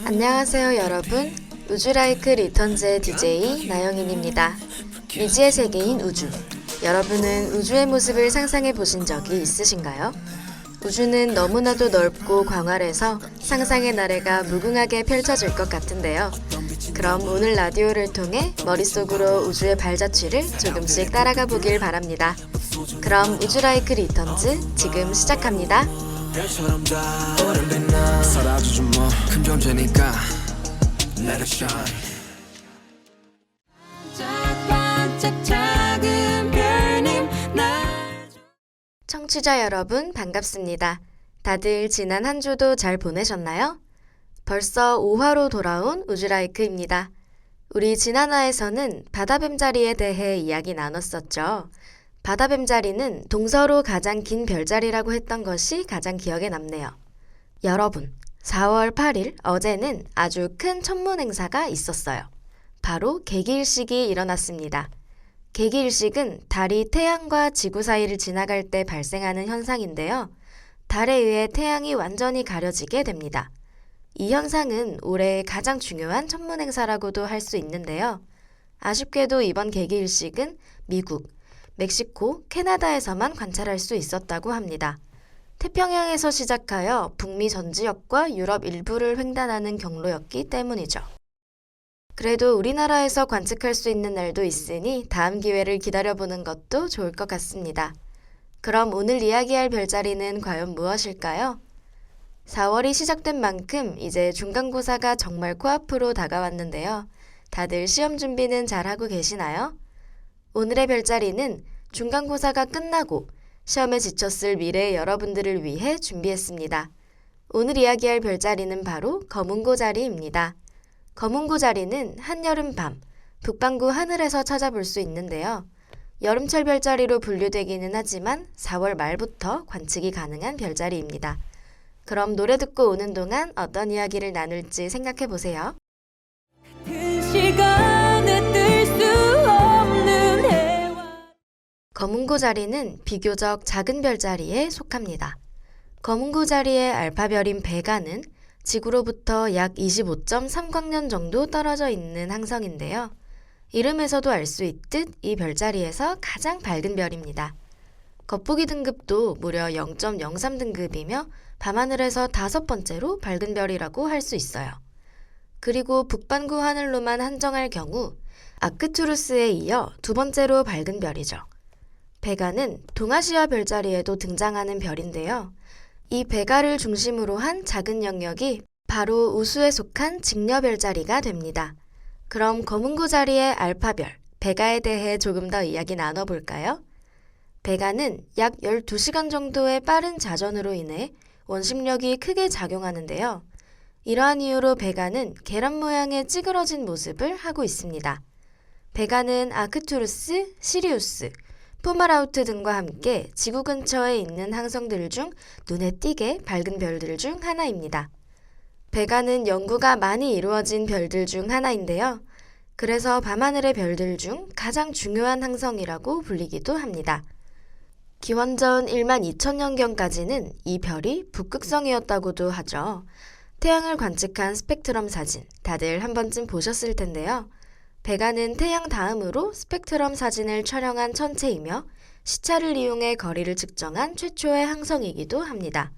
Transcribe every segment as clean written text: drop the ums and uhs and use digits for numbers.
안녕하세요 여러분. 우주라이크 리턴즈의 DJ 나영인입니다. 미지의 세계인 우주. 여러분은 우주의 모습을 상상해 보신 적이 있으신가요? 우주는 너무나도 넓고 광활해서 상상의 나래가 무궁하게 펼쳐질 것 같은데요. 그럼 오늘 라디오를 통해 머릿속으로 우주의 발자취를 조금씩 따라가 보길 바랍니다. 그럼 우주라이크 리턴즈 지금 시작합니다. 별처럼 다 오랜 빛나 사라지지 뭐 큰 존재니까 Let it shine 반짝반짝 작은 별님 청취자 여러분 반갑습니다. 다들 지난 한 주도 잘 보내셨나요? 벌써 5화로 돌아온 우주라이크입니다. 우리 지난화에서는 바다뱀자리에 대해 이야기 나눴었죠. 바다뱀자리는 동서로 가장 긴 별자리라고 했던 것이 가장 기억에 남네요. 여러분, 4월 8일 어제는 아주 큰 천문 행사가 있었어요. 바로 개기일식이 일어났습니다. 개기일식은 달이 태양과 지구 사이를 지나갈 때 발생하는 현상인데요. 달에 의해 태양이 완전히 가려지게 됩니다. 이 현상은 올해의 가장 중요한 천문 행사라고도 할 수 있는데요. 아쉽게도 이번 개기일식은 미국, 멕시코, 캐나다에서만 관찰할 수 있었다고 합니다. 태평양에서 시작하여 북미 전 지역과 유럽 일부를 횡단하는 경로였기 때문이죠. 그래도 우리나라에서 관측할 수 있는 날도 있으니 다음 기회를 기다려보는 것도 좋을 것 같습니다. 그럼 오늘 이야기할 별자리는 과연 무엇일까요? 4월이 시작된 만큼 이제 중간고사가 정말 코앞으로 다가왔는데요. 다들 시험 준비는 잘하고 계시나요? 오늘의 별자리는 중간고사가 끝나고 시험에 지쳤을 미래의 여러분들을 위해 준비했습니다. 오늘 이야기할 별자리는 바로 거문고자리입니다. 거문고자리는 한여름 밤, 북반구 하늘에서 찾아볼 수 있는데요. 여름철 별자리로 분류되기는 하지만 4월 말부터 관측이 가능한 별자리입니다. 그럼 노래 듣고 오는 동안 어떤 이야기를 나눌지 생각해 보세요. 거문고자리는 비교적 작은 별자리에 속합니다. 거문고자리의 알파별인 베가는 지구로부터 약 25.3광년 정도 떨어져 있는 항성인데요. 이름에서도 알 수 있듯 이 별자리에서 가장 밝은 별입니다. 겉보기 등급도 무려 0.03등급이며 밤하늘에서 5번째로 밝은 별이라고 할 수 있어요. 그리고 북반구 하늘로만 한정할 경우 아크투루스에 이어 두 번째로 밝은 별이죠. 베가는 동아시아 별자리에도 등장하는 별인데요. 이 베가를 중심으로 한 작은 영역이 바로 우수에 속한 직녀 별자리가 됩니다. 그럼 거문고자리의 알파별, 베가에 대해 조금 더 이야기 나눠볼까요? 베가는 약 12시간 정도의 빠른 자전으로 인해 원심력이 크게 작용하는데요. 이러한 이유로 베가는 계란 모양의 찌그러진 모습을 하고 있습니다. 베가는 아크투루스, 시리우스, 포마라우트 등과 함께 지구 근처에 있는 항성들 중 눈에 띄게 밝은 별들 중 하나입니다. 베가는 연구가 많이 이루어진 별들 중 하나인데요. 그래서 밤하늘의 별들 중 가장 중요한 항성이라고 불리기도 합니다. 기원전 12,000년경까지는 이 별이 북극성이었다고도 하죠. 태양을 관측한 스펙트럼 사진, 다들 한 번쯤 보셨을 텐데요. 베가는 태양 다음으로 스펙트럼 사진을 촬영한 천체이며 시차를 이용해 거리를 측정한 최초의 항성이기도 합니다.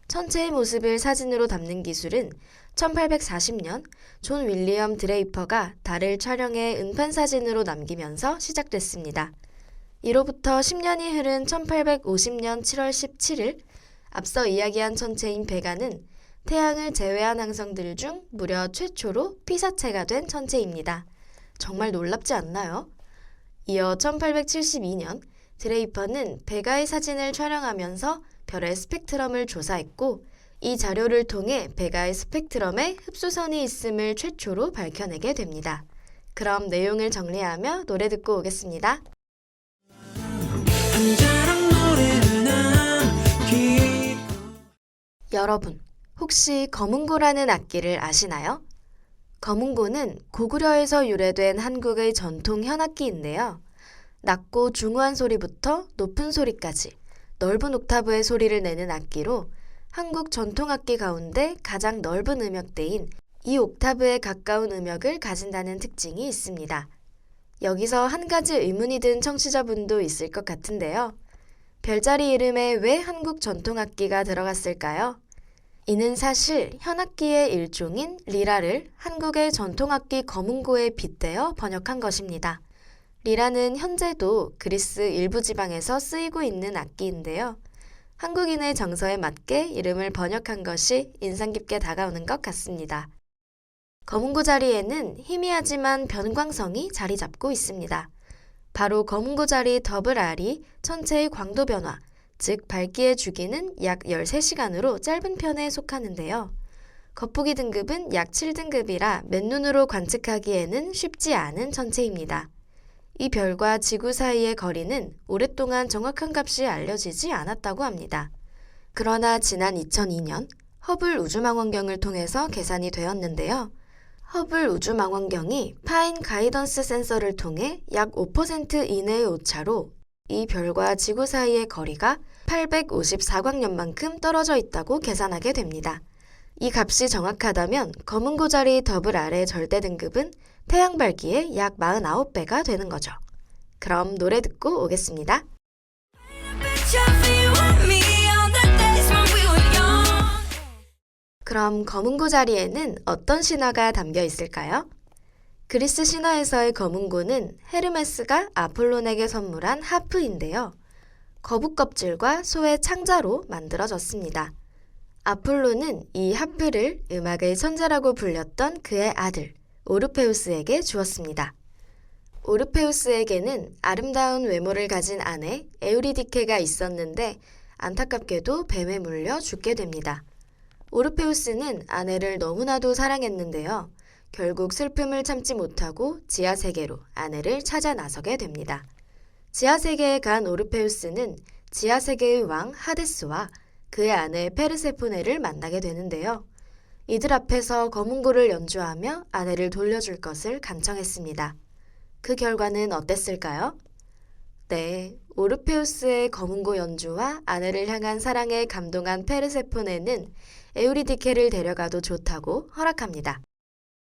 천체의 모습을 사진으로 담는 기술은 1840년 존 윌리엄 드레이퍼가 달을 촬영해 은판 사진으로 남기면서 시작됐습니다. 이로부터 10년이 흐른 1850년 7월 17일, 앞서 이야기한 천체인 베가는 태양을 제외한 항성들 중 무려 최초로 피사체가 된 천체입니다. 정말 놀랍지 않나요? 이어 1872년 드레이퍼는 베가의 사진을 촬영하면서 별의 스펙트럼을 조사했고 이 자료를 통해 베가의 스펙트럼에 흡수선이 있음을 최초로 밝혀내게 됩니다. 그럼 내용을 정리하며 노래 듣고 오겠습니다. 여러분, 혹시 거문고라는 악기를 아시나요? 거문고는 고구려에서 유래된 한국의 전통 현악기인데요. 낮고 중후한 소리부터 높은 소리까지 넓은 옥타브의 소리를 내는 악기로 한국 전통악기 가운데 가장 넓은 음역대인 2옥타브에 가까운 음역을 가진다는 특징이 있습니다. 여기서 한 가지 의문이 든 청취자분도 있을 것 같은데요. 별자리 이름에 왜 한국 전통악기가 들어갔을까요? 이는 사실 현악기의 일종인 리라를 한국의 전통악기 거문고에 빗대어 번역한 것입니다. 리라는 현재도 그리스 일부 지방에서 쓰이고 있는 악기인데요. 한국인의 정서에 맞게 이름을 번역한 것이 인상 깊게 다가오는 것 같습니다. 거문고 자리에는 희미하지만 변광성이 자리 잡고 있습니다. 바로 거문고 자리 더블 R이 천체의 광도 변화, 즉 밝기의 주기는 약 13시간으로 짧은 편에 속하는데요. 겉보기 등급은 약 7등급이라 맨눈으로 관측하기에는 쉽지 않은 천체입니다. 이 별과 지구 사이의 거리는 오랫동안 정확한 값이 알려지지 않았다고 합니다. 그러나 지난 2002년 허블 우주망원경을 통해서 계산이 되었는데요. 허블 우주망원경이 파인 가이던스 센서를 통해 약 5% 이내의 오차로 이 별과 지구 사이의 거리가 854광년만큼 떨어져 있다고 계산하게 됩니다. 이 값이 정확하다면 거문고 자리 더블 R의 절대 등급은 태양 밝기의 약 49배가 되는 거죠. 그럼 노래 듣고 오겠습니다. 그럼 거문고 자리에는 어떤 신화가 담겨 있을까요? 그리스 신화에서의 거문고는 헤르메스가 아폴론에게 선물한 하프인데요. 거북 껍질과 소의 창자로 만들어졌습니다. 아폴론은 이 하프를 음악의 천재라고 불렸던 그의 아들 오르페우스에게 주었습니다. 오르페우스에게는 아름다운 외모를 가진 아내 에우리디케가 있었는데 안타깝게도 뱀에 물려 죽게 됩니다. 오르페우스는 아내를 너무나도 사랑했는데요. 결국 슬픔을 참지 못하고 지하세계로 아내를 찾아 나서게 됩니다. 지하세계에 간 오르페우스는 지하세계의 왕 하데스와 그의 아내 페르세포네를 만나게 되는데요. 이들 앞에서 거문고를 연주하며 아내를 돌려줄 것을 간청했습니다. 그 결과는 어땠을까요? 네, 오르페우스의 거문고 연주와 아내를 향한 사랑에 감동한 페르세포네는 에우리디케를 데려가도 좋다고 허락합니다.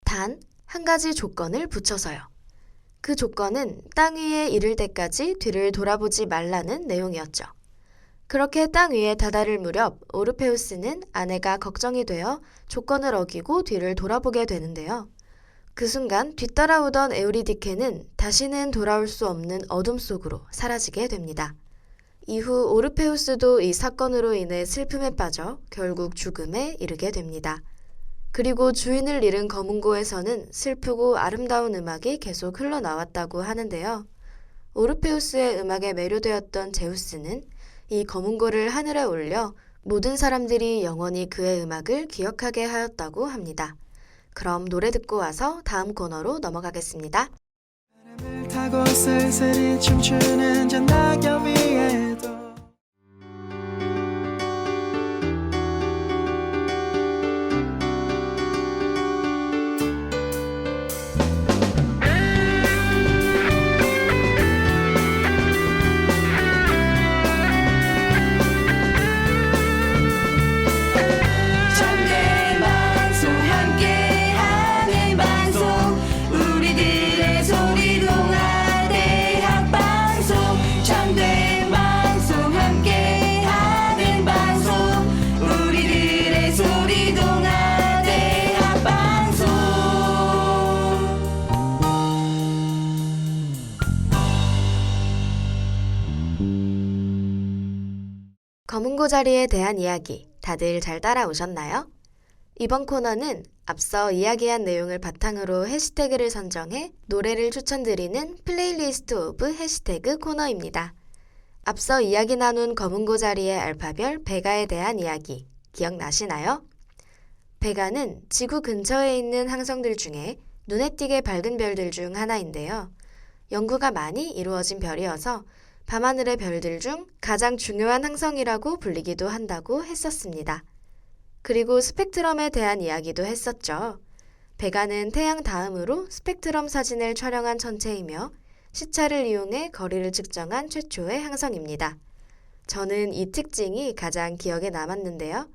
단, 한 가지 조건을 붙여서요. 그 조건은 땅 위에 이를 때까지 뒤를 돌아보지 말라는 내용이었죠. 그렇게 땅 위에 다다를 무렵 오르페우스는 아내가 걱정이 되어 조건을 어기고 뒤를 돌아보게 되는데요. 그 순간 뒤따라오던 에우리디케는 다시는 돌아올 수 없는 어둠 속으로 사라지게 됩니다. 이후 오르페우스도 이 사건으로 인해 슬픔에 빠져 결국 죽음에 이르게 됩니다. 그리고 주인을 잃은 거문고에서는 슬프고 아름다운 음악이 계속 흘러나왔다고 하는데요. 오르페우스의 음악에 매료되었던 제우스는 이 거문고를 하늘에 올려 모든 사람들이 영원히 그의 음악을 기억하게 하였다고 합니다. 그럼 노래 듣고 와서 다음 코너로 넘어가겠습니다. 바람을 타고 쓸쓸히 춤추는 저 낙엽 위에도 거문고 자리에 대한 이야기 다들 잘 따라오셨나요? 이번 코너는 앞서 이야기한 내용을 바탕으로 해시태그를 선정해 노래를 추천드리는 플레이리스트 오브 해시태그 코너입니다. 앞서 이야기 나눈 거문고 자리의 알파별 베가에 대한 이야기 기억나시나요? 베가는 지구 근처에 있는 항성들 중에 눈에 띄게 밝은 별들 중 하나인데요. 연구가 많이 이루어진 별이어서 밤하늘의 별들 중 가장 중요한 항성이라고 불리기도 한다고 했었습니다. 그리고 스펙트럼에 대한 이야기도 했었죠. 베가는 태양 다음으로 스펙트럼 사진을 촬영한 천체이며 시차를 이용해 거리를 측정한 최초의 항성입니다. 저는 이 특징이 가장 기억에 남았는데요.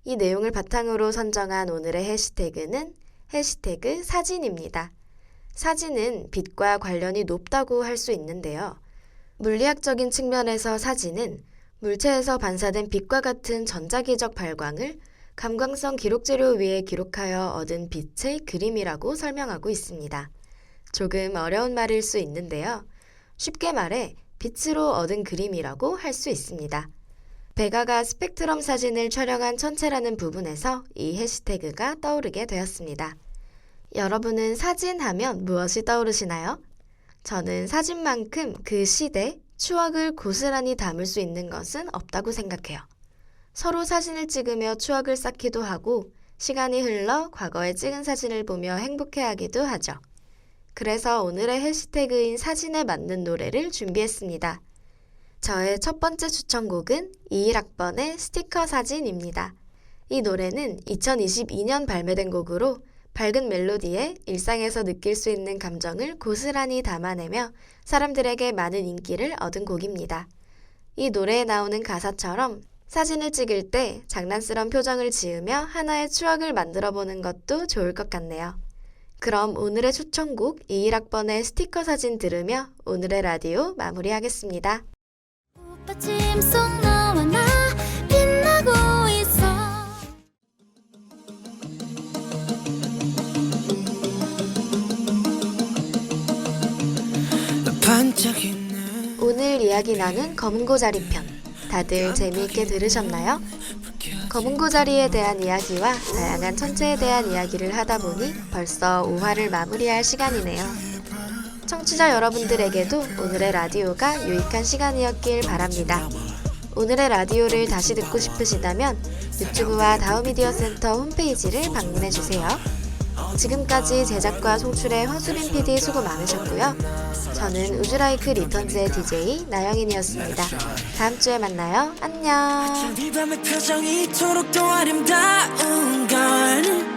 이 내용을 바탕으로 선정한 오늘의 해시태그는 해시태그 사진입니다. 사진은 빛과 관련이 높다고 할 수 있는데요. 물리학적인 측면에서 사진은 물체에서 반사된 빛과 같은 전자기적 발광을 감광성 기록재료 위에 기록하여 얻은 빛의 그림이라고 설명하고 있습니다. 조금 어려운 말일 수 있는데요. 쉽게 말해 빛으로 얻은 그림이라고 할 수 있습니다. 베가가 스펙트럼 사진을 촬영한 천체라는 부분에서 이 해시태그가 떠오르게 되었습니다. 여러분은 사진 하면 무엇이 떠오르시나요? 저는 사진만큼 그 시대, 추억을 고스란히 담을 수 있는 것은 없다고 생각해요. 서로 사진을 찍으며 추억을 쌓기도 하고 시간이 흘러 과거에 찍은 사진을 보며 행복해하기도 하죠. 그래서 오늘의 해시태그인 사진에 맞는 노래를 준비했습니다. 저의 첫 번째 추천곡은 21학번의 스티커 사진입니다. 이 노래는 2022년 발매된 곡으로 밝은 멜로디에 일상에서 느낄 수 있는 감정을 고스란히 담아내며 사람들에게 많은 인기를 얻은 곡입니다. 이 노래에 나오는 가사처럼 사진을 찍을 때 장난스러운 표정을 지으며 하나의 추억을 만들어보는 것도 좋을 것 같네요. 그럼 오늘의 추천곡 21학번의 스티커 사진 들으며 오늘의 라디오 마무리하겠습니다. 꽃받침 속 너와 나 빛나고 있어. 반짝이는 오늘 이야기 나눈 검은고자리 편 다들 재미있게 들으셨나요? 검은고자리에 대한 이야기와 다양한 천체에 대한 이야기를 하다 보니 벌써 5화를 마무리할 시간이네요. 청취자 여러분들에게도 오늘의 라디오가 유익한 시간이었길 바랍니다. 오늘의 라디오를 다시 듣고 싶으시다면 유튜브와 다우미디어 센터 홈페이지를 방문해주세요. 지금까지 제작과 송출의 황수빈 PD 수고 많으셨고요. 저는 우주라이크 리턴즈의 DJ 나영인이었습니다. 다음 주에 만나요. 안녕. 이 밤의 표정이 이토록 또 아름다운 건